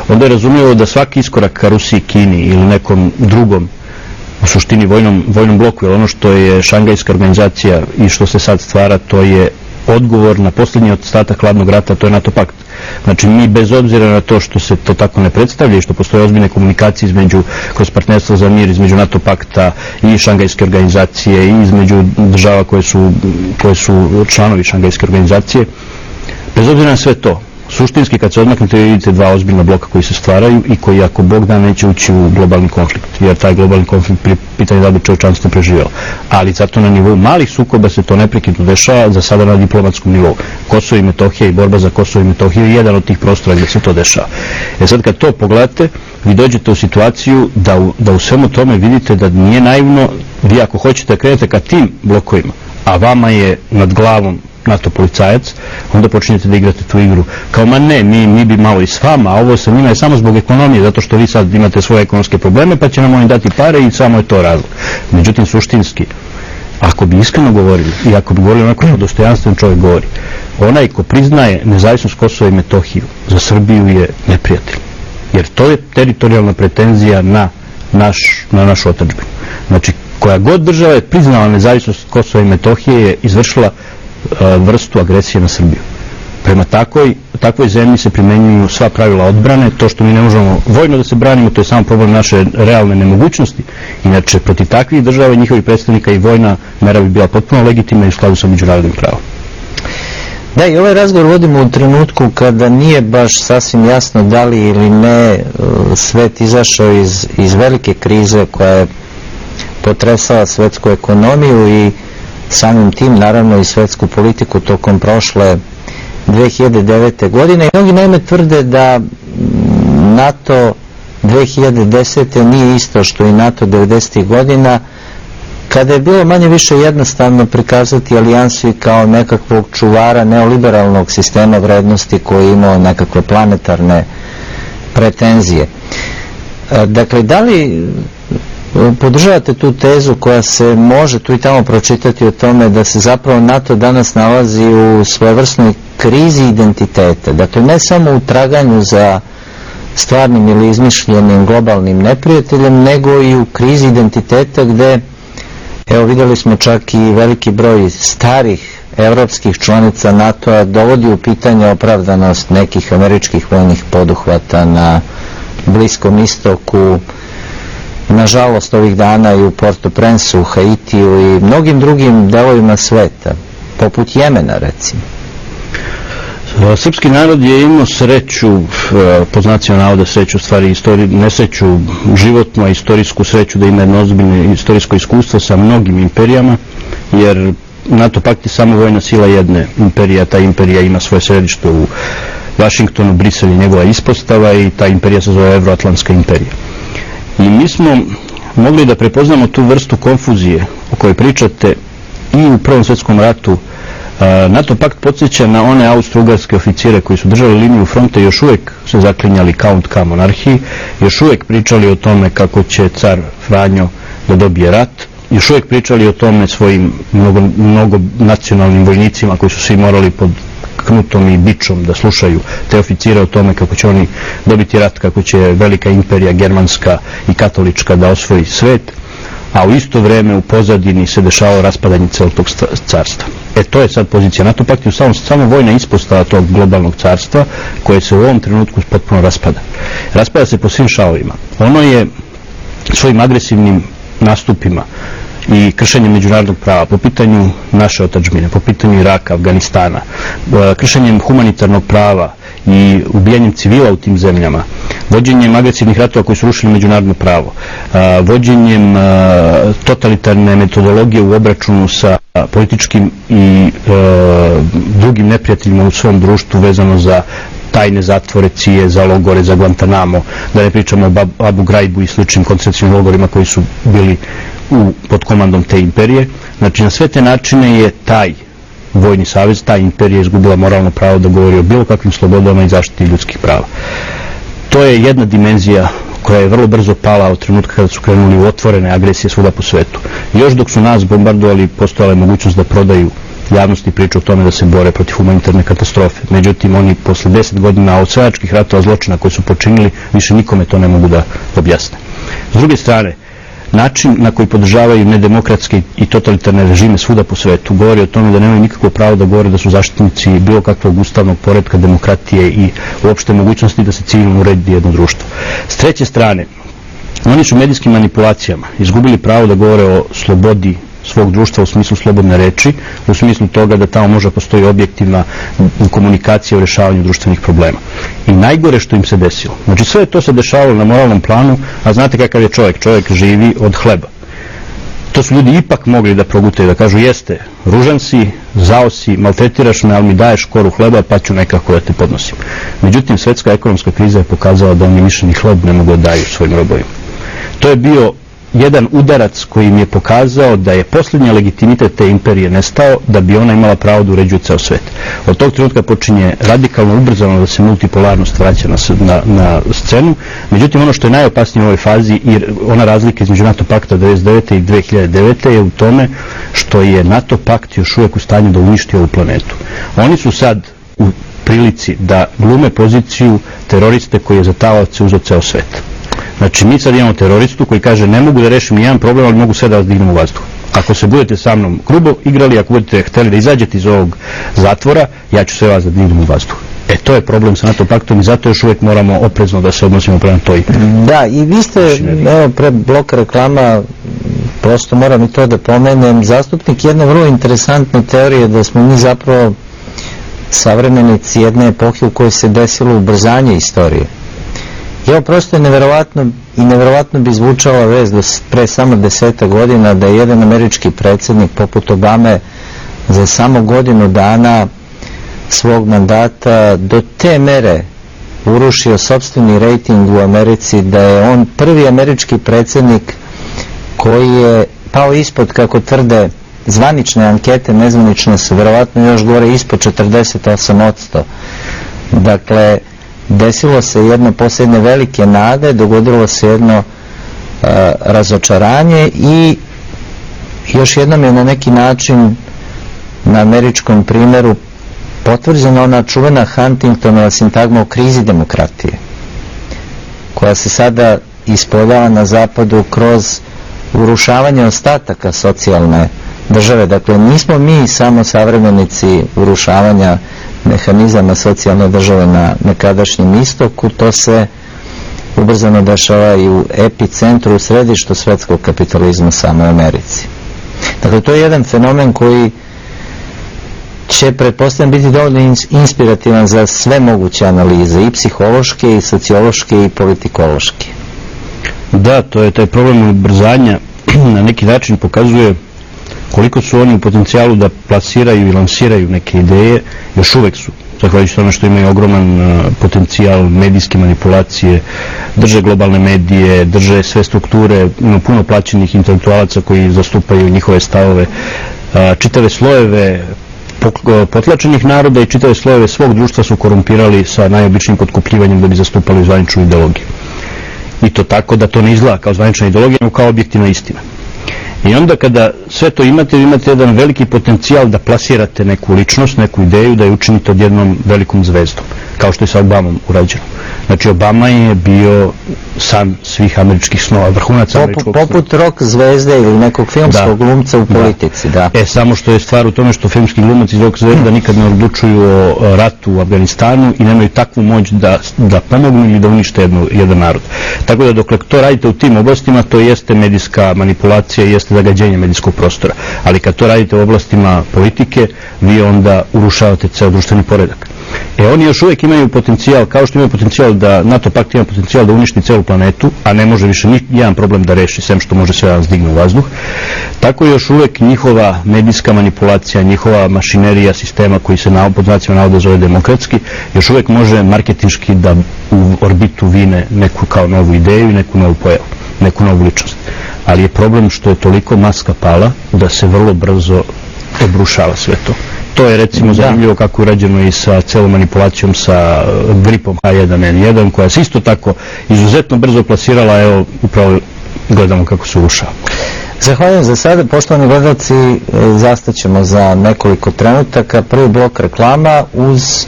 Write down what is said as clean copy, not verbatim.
onda je razumljivo da svaki iskorak ka Rusiji, Kini ili nekom drugom, u suštini vojnom bloku, jer ono što je Šangajska organizacija i što se sad stvara, to je odgovor na posljednji ostatak hladnog rata, to je NATO pakt. Znači mi bez obzira na to što se to tako ne predstavlja i što postoje ozbiljne komunikacije kroz partnerstvo za mir između NATO pakta i Šangajske organizacije i između država koje su članovi Šangajske organizacije, bez obzira na sve to, suštinski kad se odmaknete vidite dva ozbiljna bloka koji se stvaraju i koji ako Bog da neće ući u globalni konflikt, jer taj globalni konflikt pitanje da bi čovječanstvo preživjelo. Ali zato na nivou malih sukoba se to neprekidno dešava, za sada na diplomatskom nivou. Kosovo i Metohija i borba za Kosovo i Metohiju je jedan od tih prostora gdje se to dešava. Sad kad to pogledate, vi dođete u situaciju da u svemu tome vidite da nije naivno, vi ako hoćete da krenete ka tim blokovima, a vama je nad glavom NATO policajac, onda počinjete da igrate tu igru. Kao, ma ne, mi bi malo i s vama, a ovo sa njima je samo zbog ekonomije, zato što vi sad imate svoje ekonomske probleme, pa će nam oni dati pare i samo je to razlog. Međutim, suštinski, ako bi iskreno govorili i ako bi govorili onako što dostojanstven čovjek govori, onaj ko priznaje nezavisnost Kosova i Metohiju za Srbiju je neprijatelj. Jer to je teritorijalna pretenzija na našu otadžbinu. Znači, koja god država je priznala nezavisnost Kosova i Metohije je izvršila vrstu agresije na Srbiju. Prema takvoj zemlji se primenjuju sva pravila odbrane, to što mi ne možemo vojno da se branimo, to je samo problem naše realne nemogućnosti. Inače, protiv takvih država i njihovih predstavnika i vojna mera bi bila potpuno legitimna i u skladu sa međunarodnim pravom. Da, i ovaj razgovor vodimo u trenutku kada nije baš sasvim jasno da li ili ne svet izašao iz velike krize koja je potresala svetsku ekonomiju i samim tim naravno i svetsku politiku tokom prošle 2009. godine. I mnogi naime tvrde da NATO 2010. nije isto što i NATO 90. godina, kada je bilo manje više jednostavno prikazati alijansu kao nekakvog čuvara neoliberalnog sistema vrednosti koji je imao nekakve planetarne pretenzije. Dakle, da li podržavate tu tezu koja se može tu i tamo pročitati o tome da se zapravo NATO danas nalazi u svojevrsnoj krizi identiteta? Dakle, ne samo u traganju za stvarnim ili izmišljenim globalnim neprijateljem, nego i u krizi identiteta gde, evo vidjeli smo čak i veliki broj starih evropskih članica NATO-a dovodi u pitanje opravdanost nekih američkih vojnih poduhvata na Bliskom istoku, nažalost ovih dana i u Port-au-Prince-u, u Haitiju i mnogim drugim delovima sveta, poput Jemena recimo. Srpski narod je imao sreću, po znacima navoda sreću, stvari nesreću životnu, a istorijsku sreću da ima jedno ozbiljno istorijsko iskustvo sa mnogim imperijama, jer NATO pakt je samo vojna sila jedne imperije, a ta imperija ima svoje središte u Vašingtonu, Brisel je njegova ispostava i ta imperija se zove Evroatlantska imperija. I mi smo mogli da prepoznamo tu vrstu konfuzije o kojoj pričate i u Prvom svjetskom ratu. NATO pakt podsjeća na one austro-ugarske oficire koji su držali liniju fronta i još uvijek se zaklinjali count ka monarhiji, još uvijek pričali o tome kako će car Franjo da dobije rat, još uvijek pričali o tome svojim mnogo nacionalnim vojnicima koji su svi morali pod knutom i bičom da slušaju te oficire o tome kako će oni dobiti rat, kako će velika imperija germanska i katolička da osvoji svet, a u isto vrijeme u pozadini se dešavalo raspadanje celog tog carstva. To je sad pozicija NATO pakta, samo vojna ispostava tog globalnog carstva koje se u ovom trenutku potpuno raspada. Raspada se po svim šavovima. Ono je svojim agresivnim nastupima i kršenjem međunarodnog prava po pitanju naše otadžbine, po pitanju Iraka, Afganistana, kršenjem humanitarnog prava i ubijanjem civila u tim zemljama, vođenjem agresivnih ratova koji su rušili međunarodno pravo, vođenjem totalitarne metodologije u obračunu sa političkim i drugim neprijateljima u svom društvu vezano za tajne zatvore, cije, za logore, za Guantanamo, da ne pričamo o Abu Ghraibу i sličnim koncentracionim logorima koji su bili pod komandom te imperije. Znači, na sve te načine je taj vojni savez, ta imperija izgubila moralno pravo da govori o bilo kakvim slobodama i zaštiti ljudskih prava. To je jedna dimenzija koja je vrlo brzo pala od trenutka kada su krenuli u otvorene agresije svuda po svetu. Još dok su nas bombardovali, postojala je mogućnost da prodaju javnosti priča o tome da se bore protiv humanitarne katastrofe. Međutim, oni posle 10 godina osvajačkih ratova, zločina koje su počinili, više nikome to ne mogu da objasne. S druge strane, način na koji podržavaju nedemokratske i totalitarne režime svuda po svetu govori o tome da nemaju nikakvo pravo da govore da su zaštitnici bilo kakvog ustavnog poretka, demokratije i uopšte mogućnosti da se civilno uredi jedno društvo. S treće strane, oni su medijskim manipulacijama izgubili pravo da govore o slobodi svog društva u smislu slobodne reči, u smislu toga da tamo može postoji objektivna komunikacija o rešavanju društvenih problema. I najgore što im se desilo, znači sve to se dešavalo na moralnom planu, a znate kakav je čovjek, čovjek živi od hleba. To su ljudi ipak mogli da progutaju, da kažu jeste, ružan si, zao si, maltretiraš me, ali mi daješ koru hleba pa ću nekako da te podnosim. Međutim, svetska ekonomska kriza je pokazala da oni više ni hleb ne mogu da daju svojim robovima. To je bio jedan udarac koji im je pokazao da je posljednja legitimitet te imperije nestao, da bi ona imala pravo da uređuje ceo svet. Od tog trenutka počinje radikalno ubrzano da se multipolarnost vraća na scenu. Međutim, ono što je najopasnije u ovoj fazi i ona razlika između NATO pakta 1999. i 2009. je u tome što je NATO pakt još uvijek u stanju da uništi ovu planetu. Oni su sad u prilici da glume poziciju teroriste koji je za taoce uzeo ceo svet. Znači, mi sad imamo teroristu koji kaže ne mogu da rešim nijedan problem, ali mogu sve da vas dignem u vazduh. Ako se budete sa mnom grubo igrali, ako budete hteli da izađete iz ovog zatvora, ja ću sve vas da dignem u vazduh. To je problem sa NATO paktom i zato još uvijek moramo oprezno da se odnosimo prema toj. Da, i vi ste, evo, pre bloka reklama, prosto moram i to da pomenem, zastupnik jedne vrlo interesantne teorije da smo mi zapravo savremenici jedne epohe u kojoj se desilo ubrzanje istorije. Evo, prosto je neverovatno i neverovatno bi zvučala vest pre samo 10 godina da je jedan američki predsjednik poput Obame za samo godinu dana svog mandata do te mere urušio sopstveni rejting u Americi da je on prvi američki predsjednik koji je pao ispod, kako tvrde zvanične ankete, nezvanične su verovatno još gore, ispod 48%. Dakle, desilo se jedno posljednje velike nade, dogodilo se jedno razočaranje i još jednom je na neki način na američkom primjeru potvrđena ona čuvena Huntingtonova sintagma o krizi demokratije, koja se sada ispoljava na zapadu kroz urušavanje ostataka socijalne države. Dakle, nismo mi samo savremenici urušavanja mehanizama socijalne države na nekadašnjem istoku, to se ubrzano dešava i u epicentru, u središtu svetskog kapitalizma, samo u Americi. Dakle, to je jedan fenomen koji će, pretpostavljam, biti dovoljno inspirativan za sve moguće analize, i psihološke, i sociološke, i politikološke. Da, to je taj problem ubrzanja, na neki način pokazuje koliko su oni u potencijalu da plasiraju i lansiraju neke ideje, još uvek su, zahvaljujući tome što imaju ogroman potencijal medijske manipulacije, drže globalne medije, drže sve strukture, ima puno plaćenih intelektualaca koji zastupaju njihove stavove, čitave slojeve potlačenih naroda i čitave slojeve svog društva su korumpirali sa najobičnijim potkupljivanjem da bi zastupali zvaničnu ideologiju. I to tako da to ne izgleda kao zvanična ideologija, nego kao objektivna istina. I onda kada sve to imate, imate jedan veliki potencijal da plasirate neku ličnost, neku ideju, da je učinite odjednom velikom zvezdom, kao što je sa Obamom urađeno. Znači, Obama je bio san svih američkih snova, vrhunac američkog snova. Poput rock zvezde ili nekog filmskog glumca u politici, da. Samo što je stvar u tome što filmski glumac i rock zvezda nikad ne odlučuju o ratu u Afganistanu i nemaju takvu moć da pomognu ili da unište jedan narod. Tako da dokle to radite u tim oblastima, to jeste medijska manipulacija, jeste zagađenje medijskog prostora. Ali kad to radite u oblastima politike, vi onda urušavate ceo društveni poredak. Oni još uvijek imaju potencijal, kao što imaju potencijal da NATO pakt ima potencijal da uništi celu planetu, a ne može više ni jedan problem da reši, sem što može sve nas digne u vazduh. Tako još uvijek njihova medijska manipulacija, njihova mašinerija sistema koji se pod znacima navoda zove demokratski, još uvijek može marketinški da u orbitu vine neku kao novu ideju i neku novu pojavu, neku novu ličnost. Ali je problem što je toliko maska pala da se vrlo brzo obrušava sve to. To je recimo zanimljivo kako je urađeno i sa celom manipulacijom sa gripom H1N1, koja se isto tako izuzetno brzo plasirala, evo upravo gledamo kako se urušava. Zahvaljujem za sada, poštovani gledalci, zastaćemo za nekoliko trenutaka. Prvi blok reklama uz